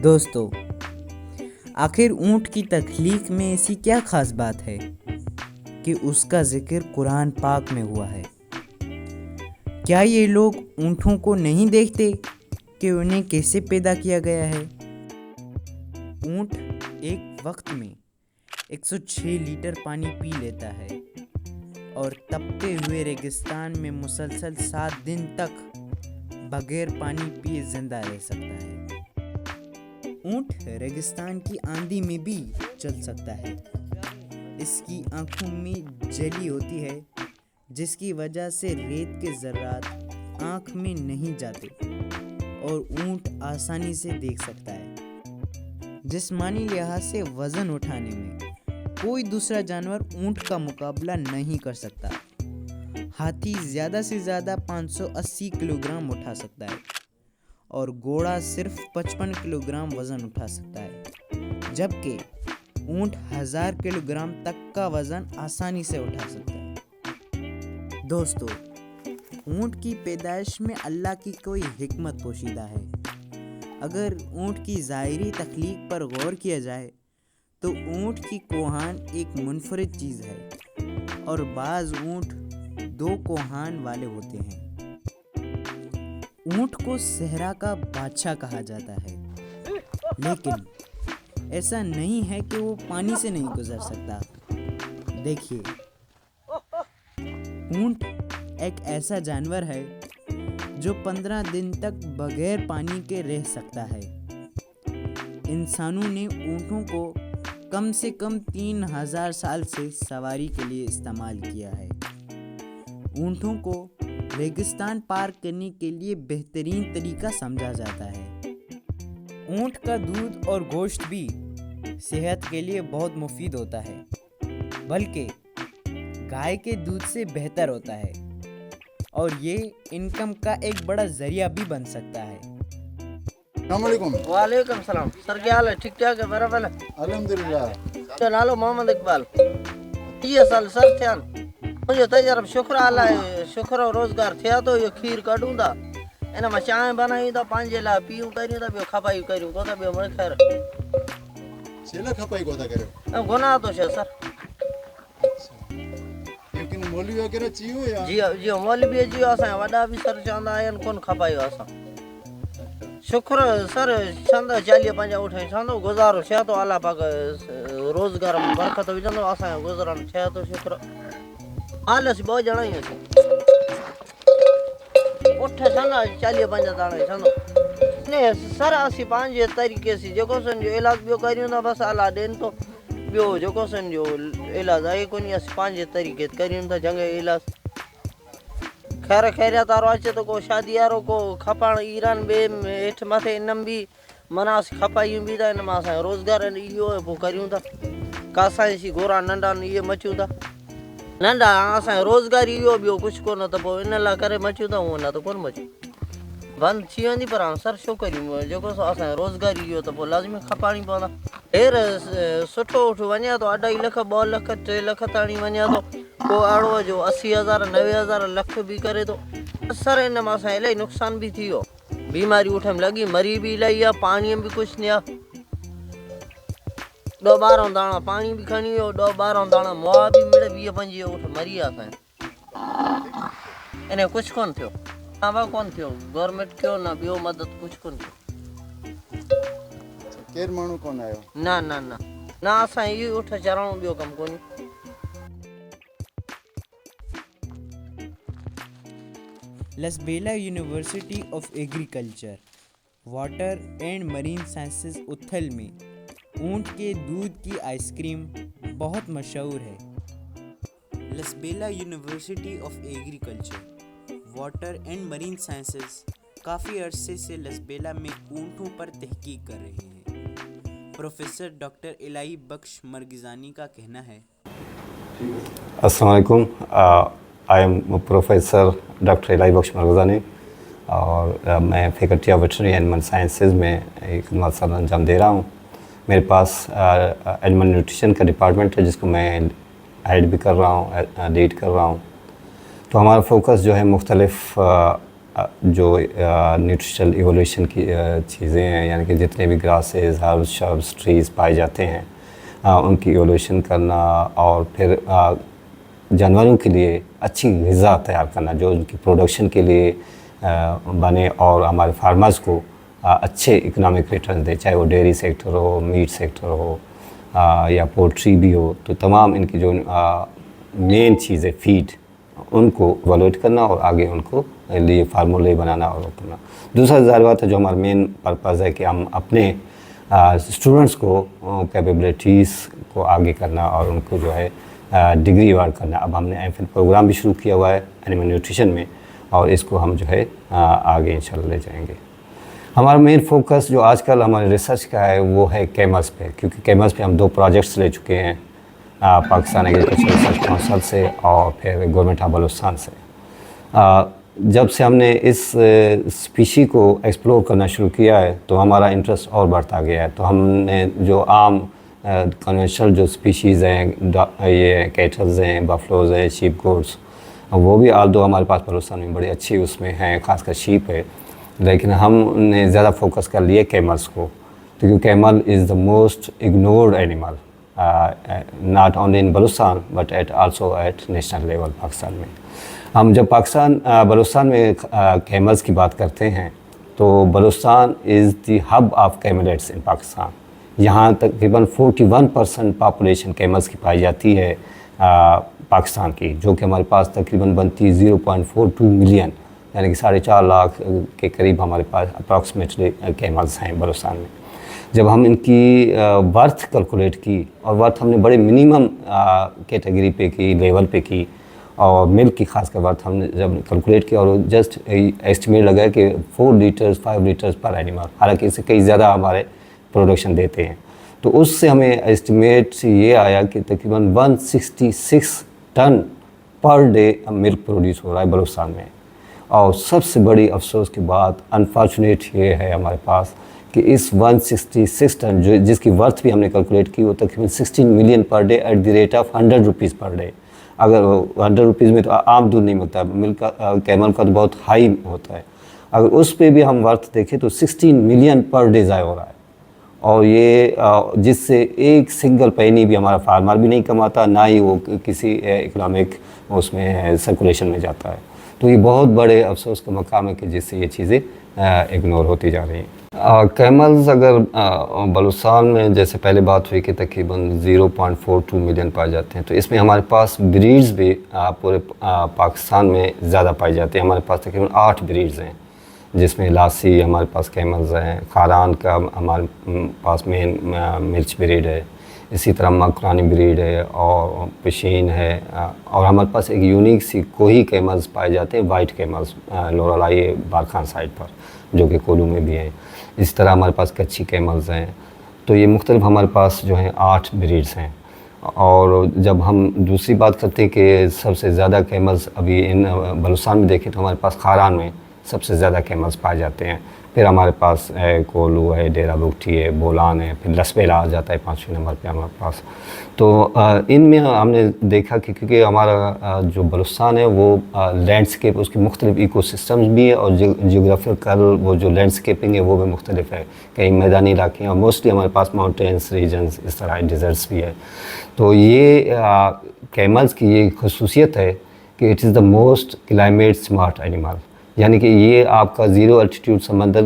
दोस्तों, आखिर ऊँट की तख्लीक में ऐसी क्या खास बात है कि उसका जिक्र कुरान पाक में हुआ है। क्या ये लोग ऊँटों को नहीं देखते कि उन्हें कैसे पैदा किया गया है। ऊँट एक वक्त में 106 लीटर पानी पी लेता है और तपते हुए रेगिस्तान में मुसलसल 7 दिन तक बगैर पानी पिए जिंदा रह सकता है। ऊँट रेगिस्तान की आंधी में भी चल सकता है। इसकी आंखों में जली होती है, जिसकी वजह से रेत के ज़र्रात आंख में नहीं जाते और ऊँट आसानी से देख सकता है। जिस्मानी लिहाज से वज़न उठाने में कोई दूसरा जानवर ऊँट का मुकाबला नहीं कर सकता। हाथी ज़्यादा से ज़्यादा 580 किलोग्राम उठा सकता है और घोड़ा सिर्फ 55 किलोग्राम वज़न उठा सकता है, जबकि ऊँट 1000 किलोग्राम तक का वज़न आसानी से उठा सकता है। दोस्तों, ऊँट की पैदाइश में अल्लाह की कोई हिकमत पोशीदा है। अगर ऊँट की ज़ाहिरी तख्लीक पर गौर किया जाए तो ऊँट की कोहान एक मुनफरिद चीज़ है और बाज़ ऊँट 2 कोहान वाले होते हैं। ऊँट को सहरा का बादशाह कहा जाता है, लेकिन ऐसा नहीं है कि वो पानी से नहीं गुजर सकता। देखिए, ऊँट एक ऐसा जानवर है जो 15 दिन तक बगैर पानी के रह सकता है। इंसानों ने ऊँटों को कम से कम 3000 साल से सवारी के लिए इस्तेमाल किया है। ऊँटों को रेगिस्तान पार करने के लिए बेहतरीन तरीका समझा जाता है। ऊँट का दूध और गोश्त भी सेहत के लिए बहुत मुफीद होता है, बल्कि गाय के दूध से बेहतर होता है और ये इनकम का एक बड़ा जरिया भी बन सकता है। वालेकुम सलाम सर, क्या हाल है? ठीक ठाक है, बराबर है, अल्हम्दुलिल्लाह। नालो मोहम्मद इकबाल। 30 साल सर थिया मुझे तजरब शुक्र अल्लाह शुक्र और रोजगार थिया तो ये खीर कढूं था इन में चाय बनाई था पांजे ला पीऊं करियो था बियो खपाई करियो को था बियो मन खैर छेला खपाई को था करियो गुनाह तो है सर। लेकिन मौलवी वगैरह चियो या जी मौलवी जी असा वडा भी सर चंदा आयन कोन खपाई असा शुक्र सर चंदा 40-50 उठे चंदो गुजारो छे तो अल्लाह पाक रोजगार में बरकत विजंदो असा गुजरन छे तो शुक्र आलस बहुत जना ही उठ चंदा 40-50 दाणे चंदो ने सर असी पांजे तरीके से जेको सन जो इलाज बियो करियो ना बस अल्लाह देन तो बियो जेको सन जो इलाज आहे कोनी असी पांजे तरीके करियो था जंगे इलाज खैर खैरिया तारो अचे तो को शादी यारो को खपाण ईरान बे हेठ मथे इनम भी मनास खपाई भी था इन मा असा रोजगार इहो पो करियो था कासा सी गोरा नंडा ये मचू था नंढा असां रोजगार इहो ॿियो कुझु कोन त पोइ इन लाइ करे मचियूं था न त कोन मचियूं बंदि थी वेंदी पर सर छो करियूं जेको असांजो रोजगार इहो त पोइ लाज़मी खपाइणी पवंदा। ढेर सुठो वञे थो 2.5 लख 2 लख 3 लख ताणी वञे थो को अड़ो जो 80,000 90,000 लख बि करे थो। सर इन मां असां इलाही नुक़सान बि थी वियो, बीमारी उठ में लॻी मरी बि इलाही आहे, पाणीअ में बि कुझु न आहे। 2-12 दाणा पानी भी खणी वियो, 2-12 दाणा मुआ भी मिले 20-25 उठ मरी असां इन कुछ कोन थियो आवा कोन थियो गवर्नमेंट क्यों ना बियो मदद कुछ कोन थियो केर मानू कोन आयो ना ना ना ना असां ई उठ चरणो बियो कम कोनी। Lasbela university of agriculture water and marine sciences उथल में ऊँट के दूध की आइसक्रीम बहुत मशहूर है। Lasbela university of agriculture water and marine sciences काफ़ी अरसे से लसबेला में ऊँटों पर तहकीक कर रहे हैं। प्रोफेसर डॉक्टर इलाही बख्श मरगिज़ानी का कहना है, अस्सलाम वालेकुम, आई एम प्रोफेसर डॉक्टर इलाही बख्श मरगिज़ानी और मैं faculty of veterinary animal sciences में खिदमत सर अंजाम दे रहा हूँ। मेरे पास एनिमल न्यूट्रिशन का डिपार्टमेंट है जिसको मैं हेड भी कर रहा हूँ, लीड कर रहा हूँ। तो हमारा फोकस जो है मुख्तलिफ जो न्यूट्रिशनल इवोल्यूशन की चीज़ें हैं, यानी कि जितने भी ग्रासेस, हर्ब्स, शर्ब्स, ट्रीज़ पाए जाते हैं उनकी इवोल्यूशन करना और फिर जानवरों के लिए अच्छी ग़िज़ा तैयार करना जो उनकी प्रोडक्शन के लिए बने और हमारे फार्मर्स को अच्छे इकोनॉमिक रिटर्न दे, चाहे वो डेयरी सेक्टर हो, मीट सेक्टर हो या पोल्ट्री भी हो। तो तमाम इनकी जो मेन चीज़ें फीड उनको इवोल्यूट करना और आगे उनको लिए फार्मूले बनाना और करना। दूसरा ज़ाहिर बात है जो हमारा मेन पर्पज़ है कि हम अपने स्टूडेंट्स को कैपेबिलिटीज़ को आगे करना और उनको जो है डिग्री अवार्ड करना। अब हमने एमफिल प्रोग्राम भी शुरू किया हुआ है एनिमल न्यूट्रिशन में और इसको हम जो है आगे इंशाल्लाह ले जाएंगे। हमारा मेन फोकस जो आजकल हमारे रिसर्च का है वो है कैमल्स पे, क्योंकि कैमल्स पे हम 2 प्रोजेक्ट्स ले चुके हैं पाकिस्तान एग्रीकल्चर रिसर्च काउंसिल से और फिर गवर्नमेंट ऑफ बलूचिस्तान से। जब से हमने इस स्पीशी को एक्सप्लोर करना शुरू किया है तो हमारा इंटरेस्ट और बढ़ता गया है। तो हमने जो आम कन्वेंशनल जो स्पीशीज़ हैं, ये कैटल्स हैं, बफलोज हैं, शीप गोट्स, वो भी आल्दो हमारे पास बलूचिस्तान में बड़ी अच्छी उसमें हैं, खासकर शीप है, लेकिन हमने ज़्यादा फोकस कर लिया कैमल्स को, क्योंकि camel is the most ignored animal not only in Balochistan but also at national level Pakistan में। हम जब बलूचिस्तान में कैमल्स की बात करते हैं तो Balochistan is the hub of camels in Pakistan. यहाँ तकरीबन 41% पॉपुलेशन कैमल्स की पाई जाती है पाकिस्तान की, जो कि हमारे पास तकरीबन बनती 0.42 मिलियन, यानी कि 4.5 लाख के करीब हमारे पास अप्रॉक्सीमेटली कैमल्स हैं बलूचिस्तान में। जब हम इनकी बर्थ कैलकुलेट की, और बर्थ हमने बड़े मिनिमम कैटेगरी पे की, लेवल पे की, और मिल्क की खासकर बर्थ हमने जब कैलकुलेट किया और जस्ट एस्टिमेट लगा कि 4 लीटर्स 5 लीटर्स पर एनिमल, हालांकि इससे कई ज़्यादा हमारे प्रोडक्शन देते हैं। तो उससे हमें एस्टिमेट ये आया कि तकरीबन 166 ton per day milk produce हो रहा है बलूचिस्तान में। और सबसे बड़ी अफसोस की बात अनफॉर्चुनेट ये है हमारे पास कि इस 166 टन जो जिसकी वर्थ भी हमने कैलकुलेट की वो तकरीबन 16 million per day at the rate of 100 rupees per day. अगर 100 रुपीज़ में तो आम दूध नहीं मिलता, मिल्क का कैमल का तो बहुत हाई होता है। अगर उस पर भी हम वर्थ देखें तो 16 मिलियन पर डे ज़ाया हो रहा है, और ये जिससे एक सिंगल पैनी भी हमारा फार्मर भी नहीं कमाता, ना ही वो किसी इकोनॉमिक उसमें सर्कुलेशन में जाता है। तो ये बहुत बड़े अफसोस का मकाम है कि जिससे ये चीज़ें इग्नोर होती जा रही हैं। कैमल्स अगर बलूचिस्तान में जैसे पहले बात हुई कि तकरीबन 0.42 मिलियन पाए जाते हैं, तो इसमें हमारे पास ब्रीड्स भी पूरे पाकिस्तान में ज़्यादा पाई जाती हैं। हमारे पास तकरीबन 8 ब्रीड्स हैं, जिसमें लासी हमारे पास कैमल्स हैं, खारान का हमारे पास मेन मिर्च ब्रीड है, इसी तरह मकरानी ब्रीड है और पशीन है, और हमारे पास एक यूनिक सी कोही कैमल्स पाए जाते हैं, white camels Loralai Barkhan side पर, जो कि कोलू में भी हैं। इस तरह हमारे पास कच्ची कैमल्स हैं। तो ये मुख्तलिफ हमारे पास जो हैं 8 ब्रीड्स हैं। और जब हम दूसरी बात करते हैं कि सबसे ज़्यादा कैमल्स अभी इन बलूचिस्तान में देखें तो हमारे पास खारान में सबसे ज़्यादा कैमल्स पाए जाते हैं। फिर हमारे पास है कोलू है, डेरा बुगटी है, बोलान है, फिर लसबेला आ जाता है 5वें नंबर पे हमारे पास। तो इनमें हमने देखा कि क्योंकि हमारा जो बलूचिस्तान है वो लैंडस्केप, उसकी मुख्तलिफ इकोसिस्टम्स भी है, और जियोग्राफिकल वो जो लैंडस्केपिंग है वो भी मुख्तलिफ है। कहीं मैदानी इलाके हैं और मोस्टली हमारे पास माउंटेन्स रीजन्स इस तरह डिज़र्ट्स भी है। तो ये कैमल्स की ये खसूसियत है कि it is the most climate smart animal, यानी कि ये आपका 0 अल्टीट्यूड समंदर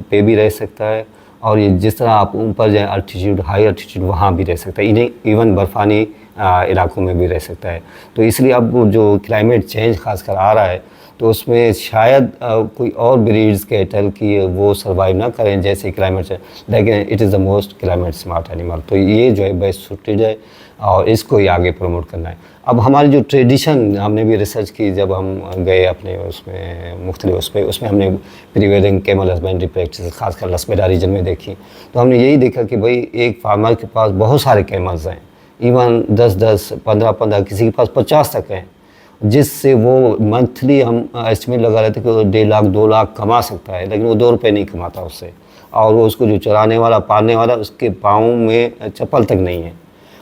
पे भी रह सकता है, और ये जिस तरह आप ऊपर जाए अल्टीट्यूड, हाई अल्टीट्यूड, वहाँ भी रह सकता है, इन्हें इवन बर्फ़ानी इलाकों में भी रह सकता है। तो इसलिए अब जो क्लाइमेट चेंज खासकर आ रहा है तो उसमें शायद कोई और ब्रीड्स कैटल की वो सर्वाइव ना करें जैसे क्लाइमेट चेंज, लेकिन it is the most climate smart animal. तो ये जो है बेस्ट सूटेड है और इसको ही आगे प्रमोट करना है। अब हमारी जो ट्रेडिशन, हमने भी रिसर्च की जब हम गए अपने उसमें मुख्तलिफ उसमें हमने प्रीवेयरिंग कैमल हस्बेंड्री प्रैक्टिस खासकर लसबेला रीजन में देखी। तो हमने यही देखा कि भाई एक फार्मर के पास बहुत सारे कैमल्स हैं, इवन 10-10, 15-15, किसी के पास 50 तक हैं, जिससे वो मंथली हम एस्टिमेट लगा रहे थे कि 1.5 लाख 2 लाख कमा सकता है, लेकिन वो 2 रुपये नहीं कमाता उससे। और वो उसको जो चराने वाला, पालने वाला, उसके पाँव में चप्पल तक नहीं है।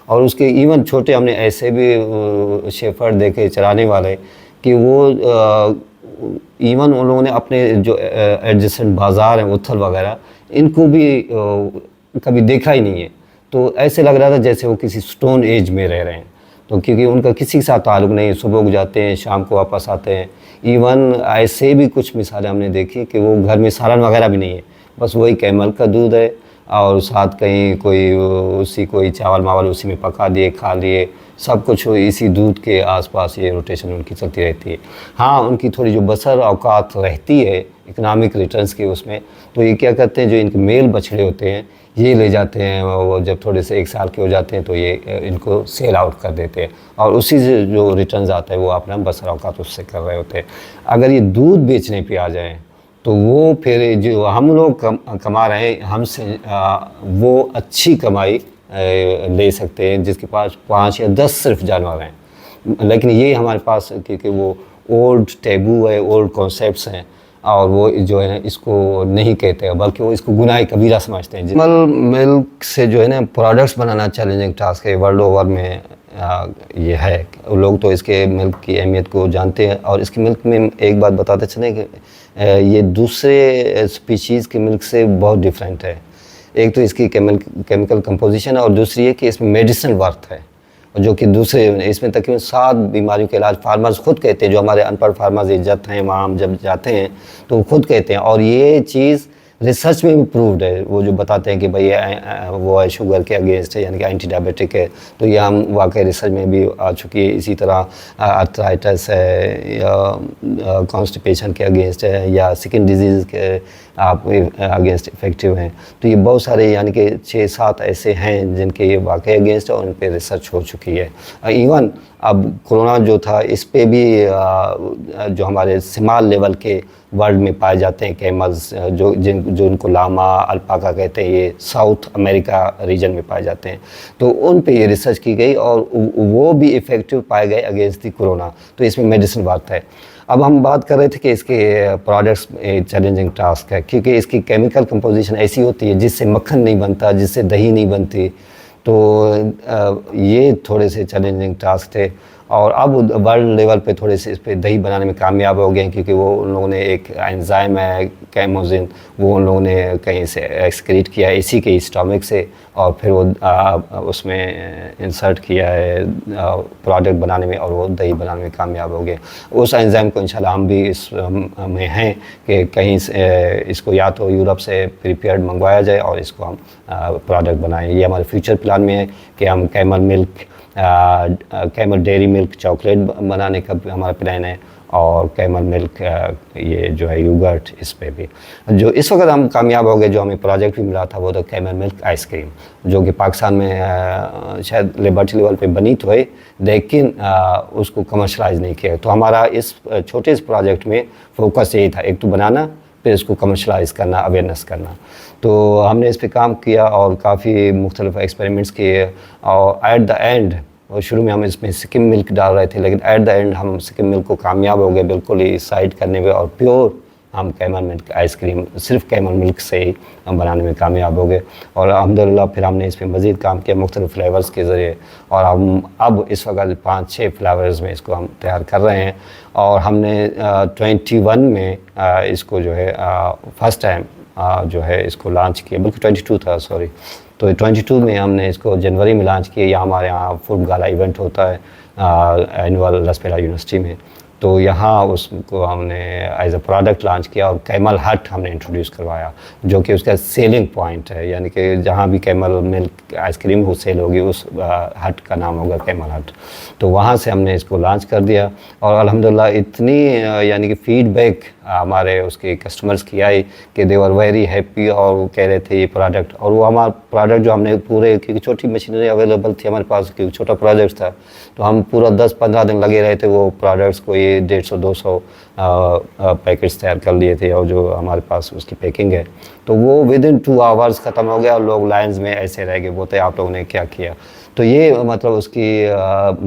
और उसके इवन छोटे हमने ऐसे भी शेफर्ड देखे चराने वाले कि वो इवन उन लोगों ने अपने जो एडजेसेंट बाज़ार हैं उथल वगैरह, इनको भी कभी देखा ही नहीं है। तो ऐसे लग रहा था जैसे वो किसी स्टोन एज में रह रहे हैं। तो क्योंकि उनका किसी के साथ ताल्लुक़ नहीं है, सुबह को जाते हैं शाम को वापस आते हैं। इवन ऐसे भी कुछ मिसालें हमने देखी कि वो घर में सालन वगैरह भी नहीं है, बस वही कैमल का दूध है और साथ कहीं कोई चावल मावल उसी में पका दिए खा लिए, सब कुछ इसी दूध के आसपास ये रोटेशन उनकी चलती रहती है। हाँ, उनकी थोड़ी जो बसर औकात रहती है इकोनॉमिक रिटर्न्स की उसमें, तो ये क्या करते हैं, जो इनके मेल बछड़े होते हैं ये ले जाते हैं, वो जब थोड़े से 1 साल के हो जाते हैं तो ये इनको सेल आउट कर देते हैं और उसी से जो रिटर्न्स आता है वो अपना बसर औकात उससे कर रहे होते हैं। अगर ये दूध बेचने पे आ जाए तो वो फिर जो हम लोग कमा रहे हैं हमसे वो अच्छी कमाई ले सकते हैं जिसके पास 5 या 10 सिर्फ जानवर हैं। लेकिन ये हमारे पास क्योंकि वो ओल्ड टैबू है, ओल्ड कॉन्सेप्ट्स हैं और वो जो है इसको नहीं कहते हैं बल्कि वो इसको गुनाह कबीरा समझते हैं। एनिमल मिल्क से जो है ना प्रोडक्ट्स बनाना चैलेंजिंग टास्क है, वर्ल्ड ओवर में ये है। लोग तो इसके मिल्क की अहमियत को जानते हैं और इसकी मिल्क में एक बात बताते चलें कि ये दूसरे स्पीशीज़ के मिल्क से बहुत डिफरेंट है। एक तो इसकी केमिकल कंपोजिशन है और दूसरी है कि इसमें मेडिसिन वर्थ है, जो कि दूसरे इसमें तकरीबन 7 बीमारियों के इलाज फार्मर्स खुद कहते हैं। जो हमारे अनपढ़ फार्मर्स इज्जत हैं वहाँ हम जब जाते हैं तो वो खुद कहते हैं और ये चीज़ रिसर्च में भी प्रूव्ड है। वो जो बताते हैं कि भाई वो है शुगर के अगेंस्ट है यानी कि एंटी डायबिटिक है, तो ये हम वाकई रिसर्च में भी आ चुकी है। इसी तरह अर्थराइटिस है या कॉन्स्टिपेशन के अगेंस्ट है या स्किन डिजीज़ के आप अगेंस्ट इफेक्टिव हैं। तो ये बहुत सारे यानी कि 6-7 ऐसे हैं जिनके ये वाकई अगेंस्ट है और उन पर रिसर्च हो चुकी है। इवन अब कोरोना जो था इस पे भी जो हमारे सिमाल लेवल के वर्ल्ड में पाए जाते हैं कैमल्स जो उनको लामा अल्पाका कहते हैं, ये साउथ अमेरिका रीजन में पाए जाते हैं, तो उन पे ये रिसर्च की गई और वो भी इफ़ेक्टिव पाए गए अगेंस्ट दी कोरोना। तो इसमें मेडिसिन बात है। अब हम बात कर रहे थे कि इसके प्रोडक्ट्स चैलेंजिंग टास्क है क्योंकि इसकी केमिकल कंपोजिशन ऐसी होती है जिससे मक्खन नहीं बनता, जिससे दही नहीं बनती, तो ये थोड़े से चैलेंजिंग टास्क थे। और अब वर्ल्ड लेवल पे थोड़े से इस पर दही बनाने में कामयाब हो गए हैं क्योंकि वो उन लोगों ने एक एंजाइम है कैमोजिन, वो उन लोगों ने कहीं से एक्सक्रीट किया है इसी के स्टमक से और फिर वो उसमें इंसर्ट किया है प्रोडक्ट बनाने में और वो दही बनाने में कामयाब हो गए। उस एंजाइम को इंशाल्लाह हम भी इस में हैं कि कहीं से इसको या तो यूरोप से प्रिपेयर्ड मंगवाया जाए और इसको हम प्रोडक्ट बनाएं। ये हमारे फ्यूचर प्लान में है कि हम कैमल डेयरी मिल्क चॉकलेट बनाने का हमारा प्लान है और कैमल मिल्क ये जो है योगर्ट, इस पे भी जो इस वक्त हम कामयाब हो गए। जो हमें प्रोजेक्ट भी मिला था वो तो कैमल मिल्क आइसक्रीम, जो कि पाकिस्तान में शायद लेबॉर्ट्री लेवल पे बनी तो है लेकिन उसको कमर्शलाइज नहीं किया। तो हमारा इस छोटे इस प्रोजेक्ट में फोकस यही था, एक तो बनाना, फिर इसको कमर्शलाइज करना, अवेयरनेस करना। तो हमने इस पे काम किया और काफ़ी मुख्तलिफ एक्सपेरिमेंट्स किए और एट द एंड, और शुरू में हम इसमें सिक्किम मिल्क डाल रहे थे लेकिन एट द एंड हम सिक्किम मिल्क को कामयाब हो गए बिल्कुल ही साइड करने में और प्योर हम कैमल मिल्क आइसक्रीम सिर्फ कैमल मिल्क से ही हम बनाने में कामयाब हो गए। और अल्हम्दुलिल्लाह फिर हमने इस पर मज़ीद काम किया मुख्तलिफ फ्लेवर्स के ज़रिए और हम अब इस वक्त 5-6 फ्लेवर्स में इसको हम तैयार कर रहे हैं। और हमने 21 में इसको जो है फर्स्ट टाइम जो है इसको लॉन्च किया, बल्कि 22 था सॉरी, तो 22 में हमने इसको जनवरी में लॉन्च किया। यहाँ हमारे यहाँ फूड गाला इवेंट होता है एनुअल लसपेला यूनिवर्सिटी में, तो यहाँ उसको हमने एज अ प्रोडक्ट लॉन्च किया और कैमल हट हमने इंट्रोड्यूस करवाया जो कि उसका सेलिंग पॉइंट है, यानी कि जहाँ भी कैमल मिल्क आइसक्रीम हो सेल होगी उस हट का नाम होगा कैमल हट। तो वहाँ से हमने इसको लॉन्च कर दिया और अल्हम्दुलिल्लाह इतनी यानी कि फीडबैक हमारे उसके कस्टमर्स की आई कि दे वर वेरी हैप्पी और वो कह रहे थे ये प्रोडक्ट, और वो हमारा प्रोडक्ट जो हमने पूरे, क्योंकि छोटी मशीनरी अवेलेबल थी हमारे पास क्योंकि छोटा प्रोजेक्ट था, तो हम पूरा 10-15 दिन लगे रहे थे वो प्रोडक्ट्स को, ये 150-200 पैकेट्स तैयार कर लिए थे और जो हमारे पास उसकी पैकिंग है तो वो विदिन 2 आवर्स ख़त्म हो गया और लोग लाइन्स में ऐसे रह गए, बोलते आप लोगों ने क्या किया। तो ये मतलब उसकी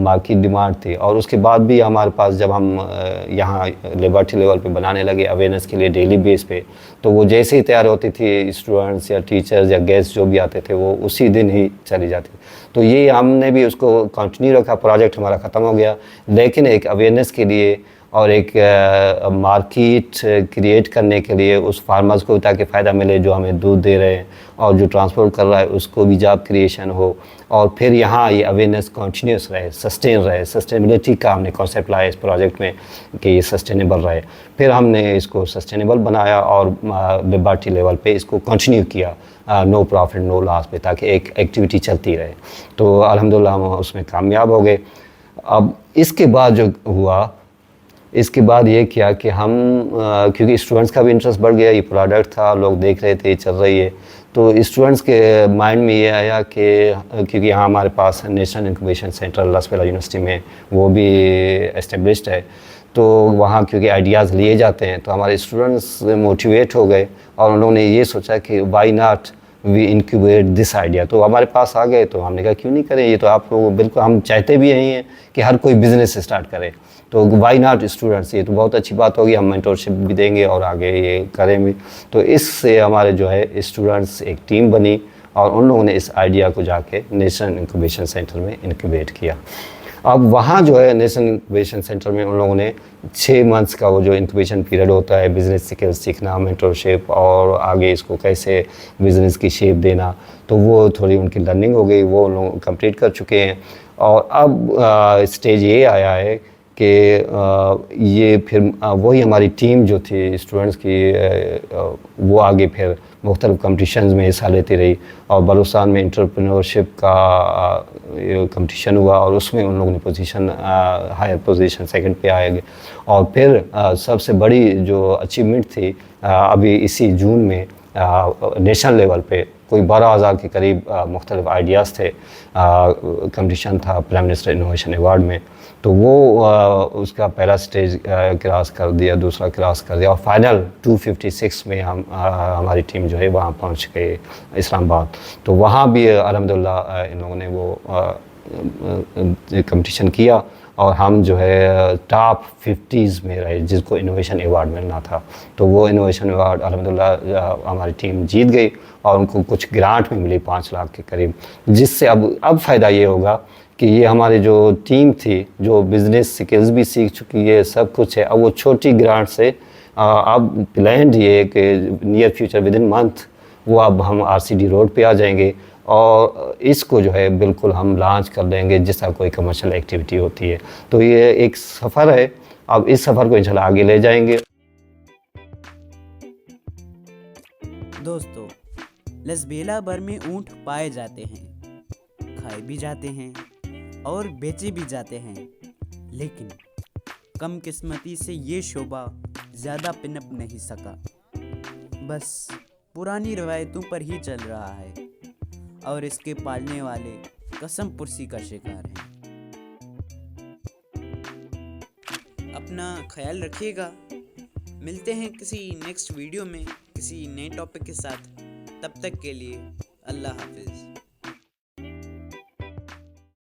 मार्केट डिमांड थी। और उसके बाद भी हमारे पास जब हम यहाँ लेबॉर्ट्री लेवल पे बनाने लगे अवेयरनेस के लिए डेली बेस पे, तो वो जैसे ही तैयार होती थी स्टूडेंट्स या टीचर्स या गेस्ट जो भी आते थे वो उसी दिन ही चली जाती। तो ये हमने भी उसको कंटिन्यू रखा, प्रोजेक्ट हमारा ख़त्म हो गया लेकिन एक अवेयरनेस के लिए और एक मार्केट क्रिएट करने के लिए उस फार्मर्स को ताकि फ़ायदा मिले जो हमें दूध दे रहे हैं, और जो ट्रांसपोर्ट कर रहा है उसको भी जॉब क्रिएशन हो, और फिर यहाँ ये अवेयरनेस कंटिन्यूस रहे, सस्टेन रहे। सस्टेनेबिलिटी का हमने कॉन्सेप्ट लाया इस प्रोजेक्ट में कि ये सस्टेनेबल रहे। फिर हमने इसको सस्टेनेबल बनाया और लिबर्टी लेवल पे इसको कंटिन्यू किया, नो प्रॉफिट नो लॉस पे, ताकि एक एक्टिविटी चलती रहे। तो अल्हम्दुलिल्लाह हम उसमें कामयाब हो गए। अब इसके बाद जो हुआ, इसके बाद ये किया कि हम क्योंकि स्टूडेंट्स का भी इंटरेस्ट बढ़ गया, ये प्रोडक्ट था, लोग देख रहे थे ये चल रही है, तो स्टूडेंट्स के माइंड में ये आया कि क्योंकि यहाँ हमारे पास नेशनल इंक्यूबेशन सेंटर लासवेला यूनिवर्सिटी में वो भी एस्टेब्लिश्ड है, तो वहाँ क्योंकि आइडियाज़ लिए जाते हैं, तो हमारे स्टूडेंट्स मोटिवेट हो गए और उन्होंने ये सोचा कि why not we incubate this idea. तो हमारे पास आ गए, तो हमने कहा क्यों नहीं करें, ये तो आप लोग बिल्कुल, हम चाहते भी यही हैं कि हर कोई बिज़नेस स्टार्ट करे, तो वाई नॉट स्टूडेंट्स, ये तो बहुत अच्छी बात होगी, हम मेंटरशिप भी देंगे और आगे ये करें भी। तो इससे हमारे जो है स्टूडेंट्स एक टीम बनी और उन लोगों ने इस आइडिया को जाके नेशनल इंक्यूबेशन सेंटर में इंक्यूबेट किया। अब वहाँ जो है नेशनल इंक्यूबेशन सेंटर में उन लोगों ने 6 मंथ्स का वो जो इंक्यूबेशन पीरियड होता है, बिज़नेस स्किल्स सीखना, मेंटरशिप और आगे इसको कैसे बिज़नेस की शेप देना, तो वो थोड़ी उनकी लर्निंग हो गई, वो लोग कंप्लीट कर चुके हैं। और अब स्टेज ये आया है कि ये फिर वही हमारी टीम जो थी स्टूडेंट्स की, वो आगे फिर मुख्तलिफ कम्पटिशन्स में हिस्सा लेती रही, और बलूचिस्तान में एंटरप्रेन्योरशिप का कंपटीशन हुआ और उसमें उन लोगों ने पोजीशन, हायर पोजीशन सेकंड पे आए। और फिर सबसे बड़ी जो अचीवमेंट थी अभी इसी जून में नेशनल लेवल पे कोई 12,000 के करीब मुख्तलिफ आइडियाज़ थे, कंपटीशन था प्राइम मिनिस्टर इनोवेशन अवार्ड में, तो वो उसका पहला स्टेज क्रॉस कर दिया, दूसरा क्रॉस कर दिया, और फाइनल 256 में हम हमारी टीम जो है वहाँ पहुँच गए इस्लामाबाद। तो वहाँ भी अल्हम्दुलिल्लाह इन लोगों ने वो कंपटीशन किया और हम जो है टॉप 50s में रहे, जिसको इनोवेशन अवार्ड मिलना था। तो वो इनोवेशन अवार्ड अल्हम्दुलिल्लाह हमारी टीम जीत गई और उनको कुछ ग्रांट भी मिली 5 लाख के करीब, जिससे अब फ़ायदा ये होगा कि ये हमारी जो टीम थी, जो बिज़नेस स्किल्स भी सीख चुकी है, सब कुछ है, अब वो छोटी ग्रांट से अब प्लान्ड ये कि near future with in month वो अब हम RCD रोड पे आ जाएंगे और इसको जो है बिल्कुल हम लॉन्च कर देंगे जिस तरह कोई कमर्शियल एक्टिविटी होती है। तो ये एक सफ़र है, अब इस सफ़र को इंशाल्लाह आगे ले जाएंगे। दोस्तों, लसबेला भर में ऊँट पाए जाते हैं, खाए भी जाते हैं और बेचे भी जाते हैं, लेकिन कम किस्मती से ये शोबा ज़्यादा पिनप नहीं सका, बस पुरानी रवायतों पर ही चल रहा है और इसके पालने वाले कसम पुरसी का शिकार हैं। अपना ख्याल रखिएगा, मिलते हैं किसी नेक्स्ट वीडियो में किसी नए टॉपिक के साथ। तब तक के लिए अल्लाह हाफिज़।